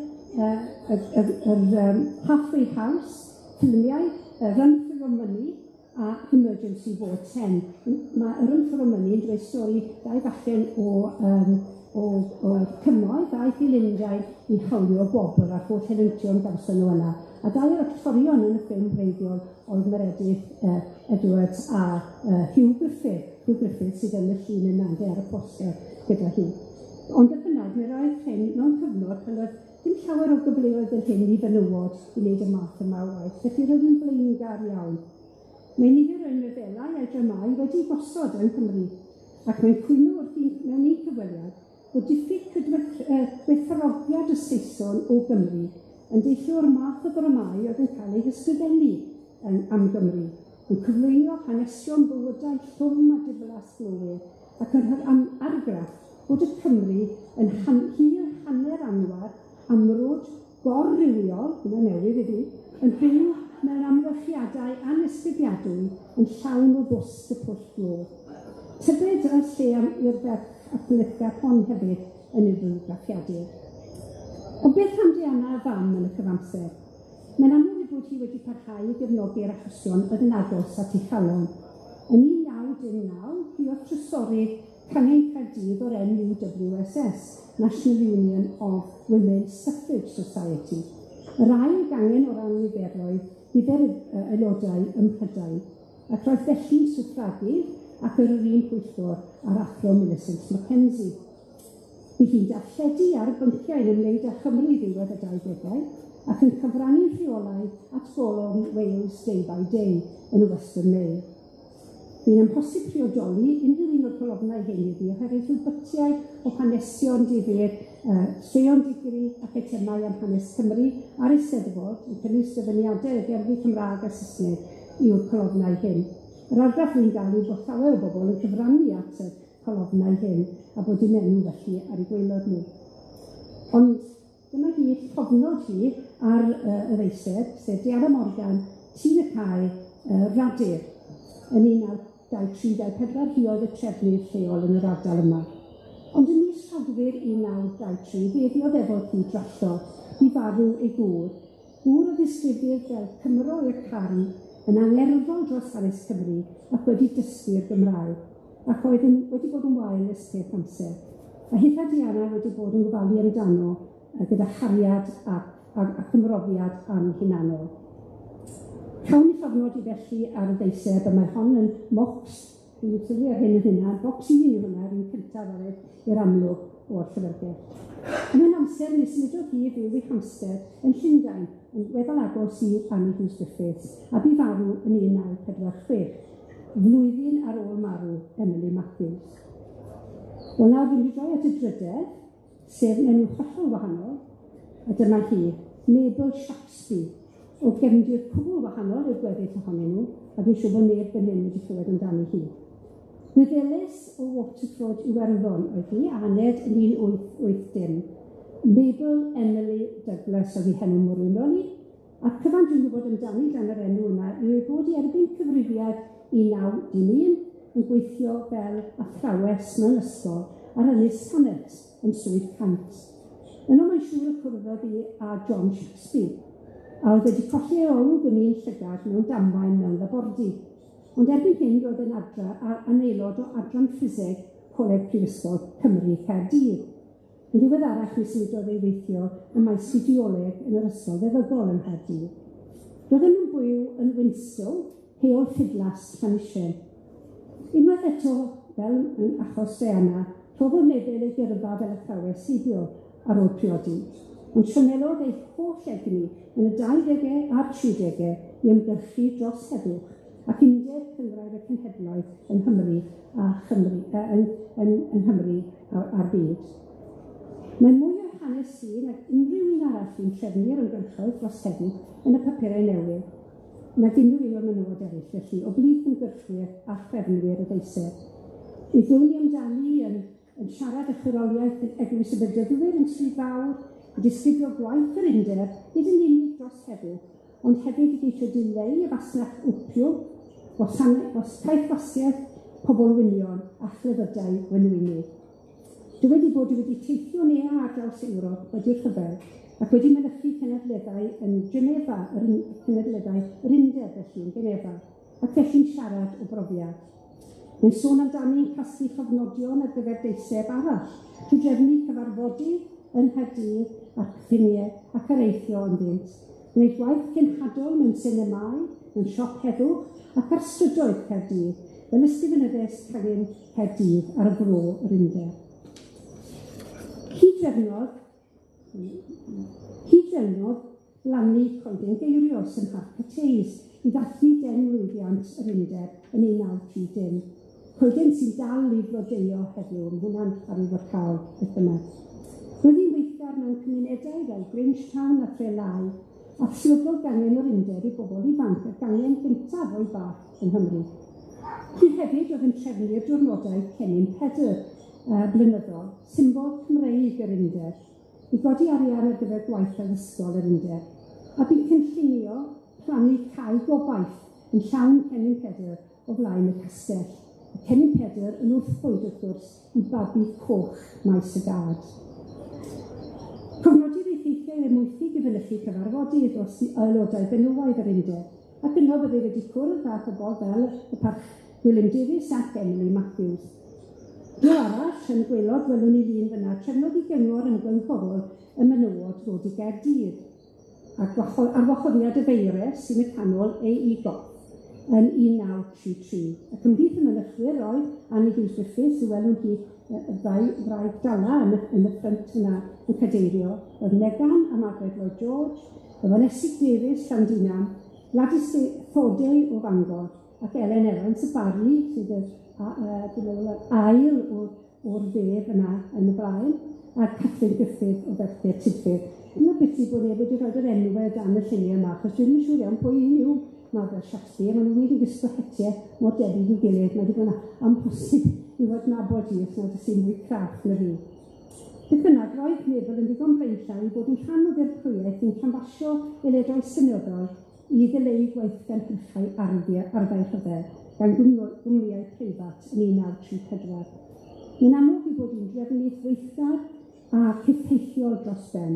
Halfway House, ffilmiau Run for Your Money a Emergency Ward 10. Mae Run for Your Money yn dweud stori ddau fallen o cymoedd a'i ddilyndiau i hawlio gwobr a holl helyntion gawson nhw yna. A dau o'r actorion yn y ffilm wreiddiol oedd Meredith Edwards a Hugh Griffith sydd yn y llun yna ar y poster gyda hi. Ond y bynnag, mi roedd hyn mewn cyfnod pan oedd dim llawer o gyfleoedd yn hyn i fenywod i wneud y math yma o waith, felly roedd yn blaengar iawn. Mae nifer o'i nofelau a'i dramau wedi gosod yn Cymru, ac mae'n cwyno wrth mewn un cyfweliad bod diffyg gweithgarogiad y Saeson o Gymru yn deillio o'r math o dramau oedd yn cael ei hysgrifennu am Gymru, yn cyflwyno hanesion bywydau llwm a diflas glywir, ac yn rhoi argraff bod y Cymru yn hir hanner anwar, amrwd, gorrywiol, hwnna newydd iddi, yn byw mewn amgylchiadau anesgyddiadwy yn llawn o bwst y pwll glo. Tybed a lle i'r ferch ac lythgar hon hefyd yn y bywgraffiadur. O beth am Diana a fam yn y cyfamser? Mae'n amlwg bod hi wedi parhau i gefnogi'r achosion oedd yn agos at ei chalon. Yn 1919, hi oedd trysorydd cangen Caerdydd o'r NUWSS, National Union of Women's Suffrage Society. Yr ail gangen o ran nifer aelodau ym Mhrydain, ac roedd felly'n swffragydd ac yr un pwyllgor ar athro Millicent Mackenzie. Bu hi'n darlledu ar bynciau yn ymwneud â Chymru ddiwedd y 20au ac yn cyfrannu rheolau at golwg Wales Day by Day yn y Western Mail. Bu'n amhosib priodoli unrhyw un o'r colofnau hyn iddi oherwydd rhyw bytiau o hanesion difyr, straeon digri ac eitemau am hanes Cymru ar Eisteddfod yn cynnwys dyfyniadau y gerddi Cymraeg a Saesneg i'w colofnau hyn. Yr argraff ni'n gael yw bod llawer o bobl yn cyfrannu at y colofnau hyn a bod yn enw felly ar ei gwaelod nhw. Ond dyma hi llofnod hi ar y ddeiseb, sef Diana Morgan, Tŷ y Cae, Radur, yn 1923-24 hi oedd y trefnydd lleol yn yr ardal yma. Ond yn mis Rhagfyr 1923, fe ddiodd hi drallod i farw ei gŵr. Gŵr o ddisgrifir fel Cymro i'r Carn, yn angerddol dros hanes Cymru ac wedi dysgu'r Gymraeg, ac oedd wedi bod yn wael ys peth amser. A hitha Diana wedi bod yn gofalu amdano gyda chariad a chymrofiad am hunanol. Cawn i llofnod i felly ar y ddeiseb, a mae hon yn mocs, dwi'n sylwi ar hyn yn hynna, bocs un yw hwnna, rwy'n cyntaf ar i'r amlwg o'r llyfrgell. Yn amser nes symudodd hi fyw i Hampstead yn Llundain, yn weddol agos i Annie Hughes Griffiths, a bu farw yn 1946, flwyddyn ar ôl marw Emily Matthews. Wel nawr fi'n rhoi at y drydedd, sef enw hollol wahanol, a dyma hi, Mabel Shakespeare, o gefndir cwbl wahanol i'r gweddill ohonyn nhw, a dwi'n siŵr bod neb yn hyn wedi clywed amdani hi. Gwyddelis o Waterford Iwerddon oedd hi, a aned yn 1880. Mabel Emily Douglas oedd hi henw morwynol ni, a cyfan dwi'n gwybod amdani dan yr enw yna yw ei bod i erbyn cyfrifiad 1911 yn gweithio fel athrawes mewn ysgol ar Ynys Hanet yn Swydd Cant. Yno mae'n siŵr y cwrddodd i a John Shakespeare, a oedd wedi colli ei olwg yn un llygad mewn damwain mewn labordy. Ond erbyn hyn roedd yn aelod o adran ffiseg Coleg Prifysgol Cymru Caerdydd. Yn ddiweddarach mi symudodd ei weithio ym maes fidioleg yn yr ysgol feddygol yn Caerdydd. Roedden nhw'n byw yn Winslow, heol ffidlas Hanesion. Unwaith eto, fel yn achos Diana, rhodd meddwl ei gyrfa fel athrawes heibio ar ôl priodi, ond sianelodd ei holl egni yn y 20au a'r 30au i ymgyrchu dros heddwch ac undeb cyngrair y cenhedloedd yn Nghymru a'r byd. Mae mwy o'r hanes sy'n ac unrhyw un arall sy'n trefnu'r ymgyrchoedd dros heddwch yn y papurau newydd, nag unrhyw un o'r menywod eraill, felly, o blith ymgyrchwyr a chrefnwyr y ddeiseb. Ei ddwni amdani yn siarad y chwiroliaeth eglwys y Bedyddwyr yn Sir Fawr, a disgrifio gwaith yr undeb, nid yn unig dros heddwch, ond hefyd i geisio dileu y fasnach wpiwm, caeth wasiaeth pobl wynion a chlefydau wenwynig. Dywedi bod wedi teithio nea ar draws Ewrop wedi'r rhyfel, ac wedi mynychu cenedleddau yn Genefa, cenedleddau yr undeb felly yn Genefa, ac felly'n siarad o brofiad. Mae'n sôn amdani'n casglu cofnodion ar gyfer deiseb arall, trwy drefnu cyfarfodydd yn Nghaerdydd a'r cyffiniau ac ar eithio ynddynt. Gwneud gwaith cenhadol mewn sinemâu, mewn siop heddwch ac ar strydoedd Caerdydd, fel ysgrifenyddes Celyn Caerdydd ar y bro yr undeb. Hyd-drefnodd blannu coeden geirios yn Harp Cateis i ddathlu denlwyddiant yr undeb yn 1930. Coeden sy'n dal i flodeio heddiw, yn hwnna'n arwydd cael beth yma. Roedd hi'n weithgar mewn cymunedau fel Grangetown a Phelau, a llwyddodd gangen yr undeb i bobl ifanc a gangen gyntaf o'i bach yn Nghymru. Hi hefyd oedd yn trefnu'r diwrnodau cennin Pedr blynyddol, symbol Cymreig yr undeb, i godi arian ar gyfer gwaith yr ysgol yr undeb, a bu'n cynllunio plannu cae gobaith yn llawn cennin Pedr o flaen y castell. A cennin Pedr yn wrthbwyd wrth gwrs i babi coch maes y gad. Cofnodir ei theithiau er mwynhau gyfynychu cyfarfodydd dros aelodau benywaidd yr undeb, ac yno bydde wedi cwrdd â phobl fel y parch William Davies ac Emily Matthews. Dro arall yn gwaelod welwn ni ddyn fyna trefnodd i gyngor yn gynghorol y menywod ddod i Gaerdydd, ar wahoddiad y feires sy'n y canol ei goff yn 1933. Ac ymhlith y mynychwyr oedd Annie Hughes Griffiths, y welwn hi wraig dala yn y ffrynt yna yn cadeirio, oedd Megan a Margaret Lloyd George, oedd Esig Davies Llandinam, Gladys Fodey o Fangor, ac Ellen Evans y Barri, sydd ail o'r fef yna yn y blaen, a Catherine Griffith o Ferthyr Tidfyr. Yna beth i bod neb wedi rhoi yr enwau dan y lluniau yma, achos dwi'n yn siŵr iawn pwy un yw Margaret Shakespeare, maen nhw wedi gwisgo hetiau mor debyg i'w gilydd, mae wedi bod yn amhosib i fod nabod i os nad ysyn mwy craff na fi. Beth bynnag, roedd Mabel yn ddigon blaenllaw i bod yn rhan o dderbhwiaeth yn canfasio aelodau syniadol i ddileu gweithgar hyrchau arfau rhyfel gan gwmnïau preifat yn 1934. Mae'n amlwg i bod yn drefnydd weithgar a cyffeithiol dros ben,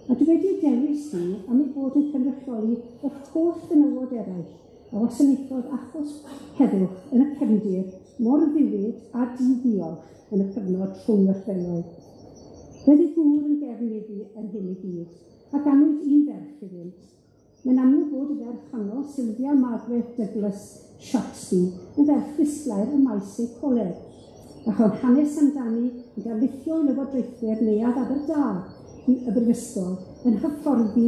a dwi wedi dewis i am ei bod yn cynrychioli y holl fenywod eraill a wasanaethodd achos heddwch yn y cefndir mor ddiwyd a di-ddiolch yn y cyfnod rhwng y rhyfeloedd. Roedd ei gŵr yn gefn iddi yn hyn i gyd, ac anwyd un ferch iddynt. Mae'n amlwg bod y ferch honno, Sylvia Margaret Douglas Shakespeare, yn ferch ddisglair y maes eu coleg, a chwn hanes amdani yn darlithio i lywodraethwyr neuadd Aberdâr i y brifysgol yn hyfforddi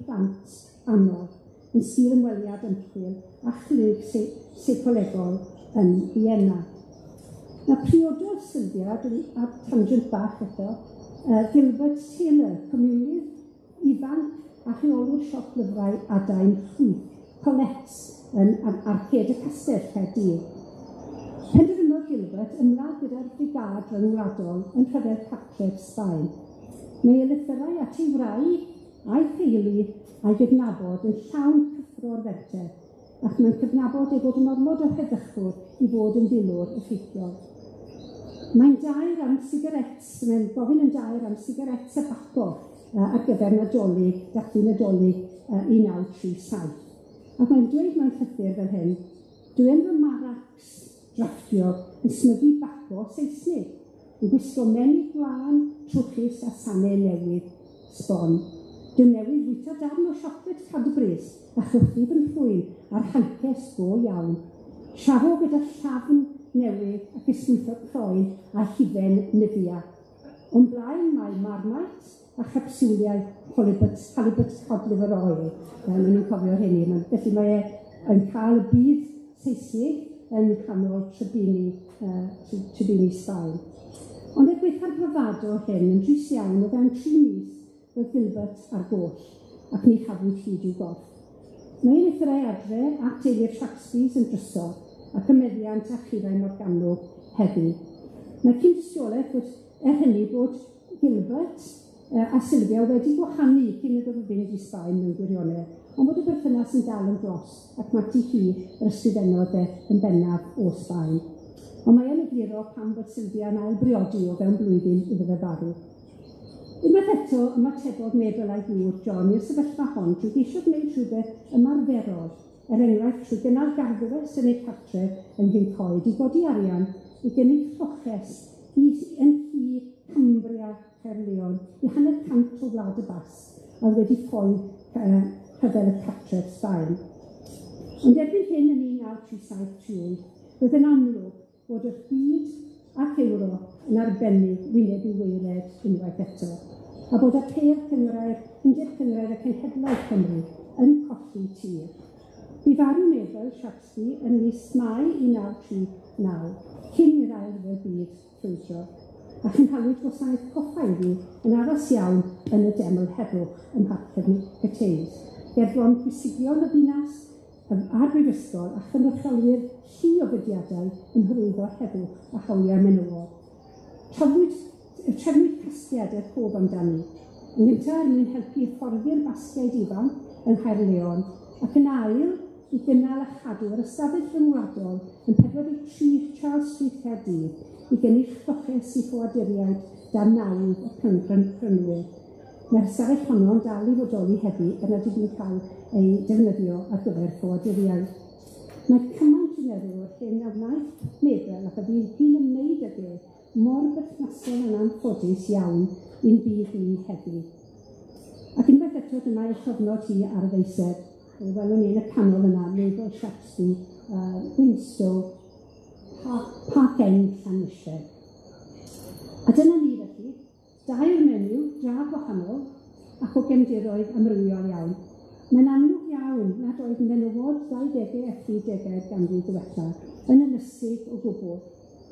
plant anodd, yn sgil ymweliad ymchwil a chlug seicolegol yn Vienna. Na priododd Sylvia, a tangent bach eto, Gilbert Taylor, comiwnydd ifanc a rheolwr siop lyfrau adain phwy, Colette yn Arched y Castell Caerdydd. Penderfynodd Gilbert ymladd gyda'r brigad ryngwladol yn rhyfel cartref Sbaen. Mae ei lythyrau at ei wraig a'i theulu a'i gydnabod yn llawn cyffro'r ferter, ac mae'n cydnabod ei bod yn ormod o heddychwr i fod yn dilwr effeithiol. Mae'n dair am sigarets, mae'n gofyn yn dair am sigarets y baco ar gyfer Nadolig, dati Nadolig 1937. Ac mae'n dweud mewn llythyr fel hyn, dwi'n fy maracs drafftio yn smygu baco Saesnig, yn gwisgo menyw glân, trwchus a sanau newydd sbon. Dwi'n newydd fwyta darn o siocled Cadbury's a chlychu fy phwy a'r hances go iawn. Siafo gyda llafn newydd ac ysgwytho croen a hufen nifia. O'n blaen mae marmite a chapswliau halibut codlif yr oil. Maen nhw'n cofio hynny. Felly mae e'n cael y byd Saesnig yn canol Tribini Sbaen. Ond y gweithio'r bravado hyn yn drws iawn o fewn 3 mis roedd Gilbert ar goll ac ni chafwyd hyd i'w gorff. Mae'n eithrio adre at teulu'r Shaxbys yn drysor ac y meddiant a chifau Morgannwg heddi. Mae cyn dystiolaeth bod hynny bod Gilbert a Sylvia wedi gwahanu cyn iddo fe fynd i Sbaen mewn gwirionedd, ond bod y berthynas yn dal yn glos ac mae ti hi yr ysgrifennodd yn bennaf o Sbaen. Ond mae yn egluro pam bod Sylvia yn ail briodi o fewn blwyddyn iddo fe farw. Unwaith eto, ymatebodd Mabel a'i gŵr John i'r sefyllfa hon trwy geisio gwneud rhywbeth ymarferol, enghraifft trwy gynnal garddwes yn ei cartref yng Nghyn Coed i godi arian i gynnig llochest yn Cumbria Caerleon i 100 o Wlad y Basg a wedi ffoi cyfer y cartref Sbaen. Ond erbyn hyn yn 1937, roedd yn amlwg bod y byd ac Ewrop yn arbennig wyneb i weired unwaith eto, a bod y Undeb Cynghrair y Cenhedlaeth Cymru yn colli tir. Bu farw Mabel Shaxby yn mis Mai 1939, cyn i'r ail ryfel byd ffrwydro, a chynhalwyd gwasanaeth coffaiddi yn addas iawn yn y deml Heddwch ym Mharc Cyteis, ger bron pwysigion y ddinas a'r brifysgol a chynrychiolwyr llu o fudiadau yn hyrwyddo heddwch a hawliau menywod. Trefnwyd casgliadau pob amdani. Yn gyntaf er mwyn helpu hyfforddi'r basgiaid ifanc yng Nghaerleon ac yn ail i gynnal a chadw yr ystafell rhyngwladol yn 43 Charles Street Caerdydd i gynnig lloches i ffoaduriaid dan nawdd y prynwyr. Mae'r ystafell honno yn dal i fodoli heddi yn nad ydyn cael ei defnyddio ar gyfer ffoaduriaid. Mae cymaint yn meddwl o'r hyn a wnaeth Mabel ac ydy'n hyn ymwneud ag mor berthnasol yn anffodus iawn i'n bydd ni heddi. Ac unwaith eto dyma ei llofnod hi ar y ddeiseb, welwn ni yn y canol yna, Mabel Shaxby, Winstow, Park End, Llanyshed. A dyna ni felly, dair menyw, dra gwahanol, ac o gefndiroedd amrywiol iawn. Mae'n amlwg iawn nad oedd menywod 20au a 30au ganrif ddiwethaf yn ynysig o gwbl,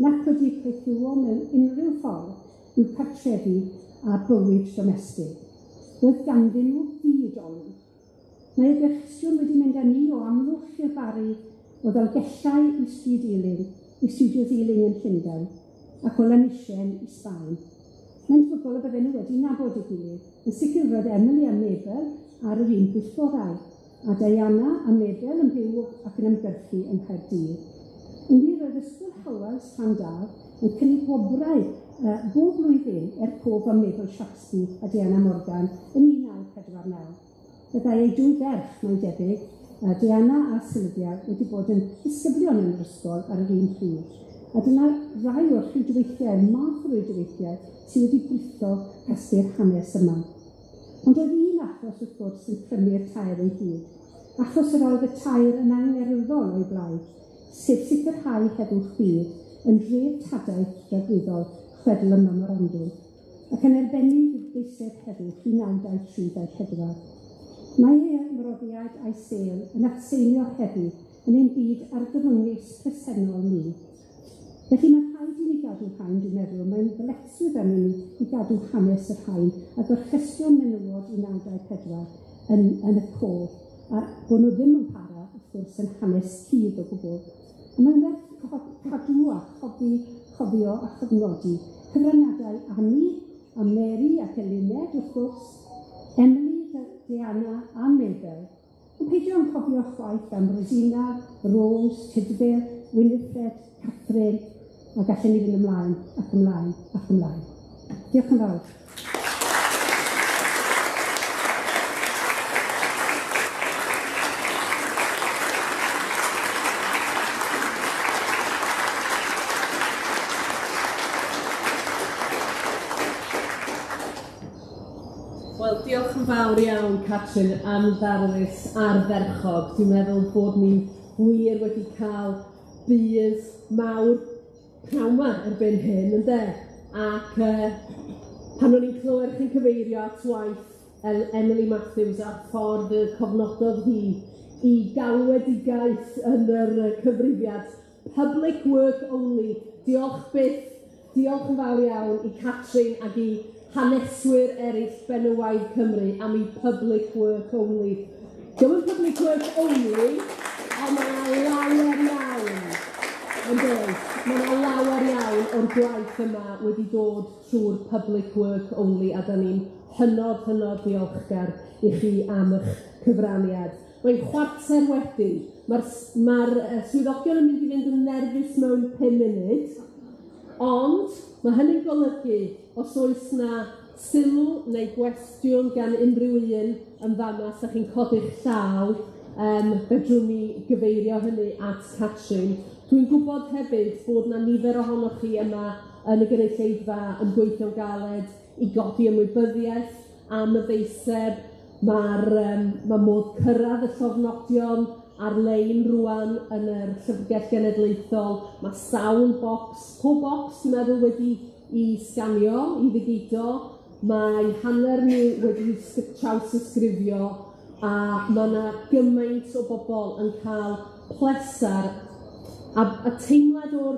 nac wedi creithio mewn unrhyw ffordd i'w cartrefi a bywyd domestig. Roedd ganddyn nhw byd ond. Mae y gyrchsion wedi mynd â ni o amlwch i'r bari o Ddalgellau i Studio Ealing yn Llundain, ac o Lanisien i Sbaen. Mae'n ffwrgol y bydden nhw wedi nabod ei gilydd. Yn sicr roedd Emily a Mabel ar yr un pwyllgorau, a Diana a Mabel yn byw ac yn ymgyrchu yn Caerdydd. Yn wir roedd ysgol Hywels Llandaf yn cynnig wobrau bob blwyddyn cof am Mabel Shaxby a Diana Morgan yn 1949. Byddai ei dwy ferch, mae'n debyg, Diana a Sylvia wedi bod yn disgyblion yn yr ysgol ar yr un pryd. A dyna rai o'r rhwydweithiau, math o rhwydweithiau, sydd wedi gwrtho casglu'r hanes yma. Ond oedd un achos wrth gwrs yn prynu'r tair ei hyd, achos yr oedd y tair yn angerddol o'i blaid, sef sicrhau heddwch byd yn dreftadaeth dragwyddol chwedl y memorandwm, ac yn arbennig Deiseb Heddwch 1923-24. Mae ei ymroddiad a'i sêl yn atseinio heddi yn ein byd argyfyngus presennol ni. Felly mae rhaid i ni gadw hain, dwi'n meddwl, mae'n ddyletswydd arno ni i gadw hanes yr hain a gorchestio menywod 1924 yn y cof, a bod nhw ddim yn para, wrth gwrs, yn hanes cudd o gwbl. A mae'n werth cadw a chofio a chyfnodi cyfraniadau Annie a Mary ac Eluned, wrth gwrs, Emily, Diana a Mabel, ond peidio yn cofio chwaith am Rosina, Rose, Tydfil, Winifred, Catherine, a gallen ni fynd ymlaen, ac ymlaen, ac ymlaen. Diolch yn fawr. Wel, diolch yn fawr iawn, Catrin, am ddarlus ardderchog. Dwi'n meddwl bod ni wir wedi cael bydd mawr pnawn erbyn hyn, ynde? Ac pan o'n i'n clywed chi'n cyfeirio at waith Emily Matthews a'r ffordd y cofnododd hi i galwedigaeth yn yr cyfrifiad Public Work Only. Diolch yn fawr iawn i Catrin ac i haneswyr eraill Menywod Cymru am ei Public Work Only. Dim yn Public Work Only, ond mae'n lawer iawn. Mae'n lawer iawn o'r gwaith yma wedi dod trwy'r Public Work Only, a da ni'n hynod ddiolchgar i chi am eich cyfraniad. Mae'n chwarter wedyn. Mae'r swyddogion yn mynd i fynd yn nerfus mewn 5 munud, ond mae hynny'n golygu os oes na sylw neu gwestiwn gan unrhyw un yn fama, os ydych chi'n codi'ch llaw, fedrwn ni gyfeirio hynny at Catrin. Dwi'n gwybod hefyd bod na nifer ohonoch chi yma yn y gynulleidfa yn gweithio'n galed i godi ymwybyddiaeth am y ddeiseb. Mae modd cyrraedd y llofnodion ar-lein rwan yn yr Llyfrgell Genedlaethol. Mae sawl bocs, pob bocs dwi'n meddwl wedi i sganio, i ddigido. Mae hanner ni wedi trawsysgrifio, a mae yna gymaint o bobl yn cael plesar a teimlad o'r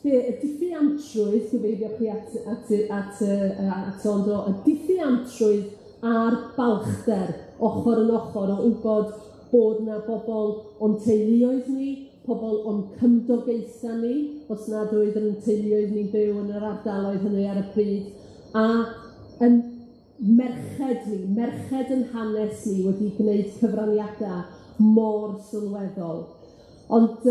diffiantrwydd, gyfeirio chi at Ondo, y diffiantrwydd a'r balchder ochr yn ochr o wybod bod na bobl o'n teuluoedd ni, pobl o'n cymdogaetha ni, os nad oedd yn teuluoedd ni'n byw yn yr ardaloedd hynny ar y pryd, a yn merched yn hanes ni wedi gwneud cyfraniadau mor sylweddol. Ond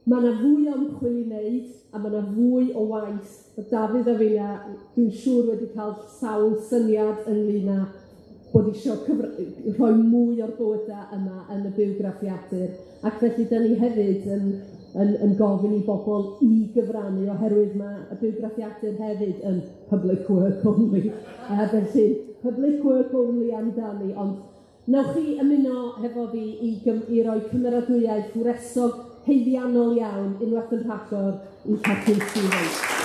mae yna fwy o ymchwil i wneud, a mae yna fwy o waith. Mae Dafydd a Fina, dwi'n siŵr wedi cael sawl syniad ynglŷn â bod eisiau rhoi mwy o'r bywydau yma yn y bywgraffiadur. Ac felly, da ni hefyd yn gofyn i bobl i gyfrannu, oherwydd mae y bywgraffiadur hefyd yn Public Work Only. Felly, Public Work Only amdani, ond newch chi ymuno hefo fi i roi cymeradwyaeth wresog heiddiannol iawn unwaith yn rhagor i Catrin Stevens.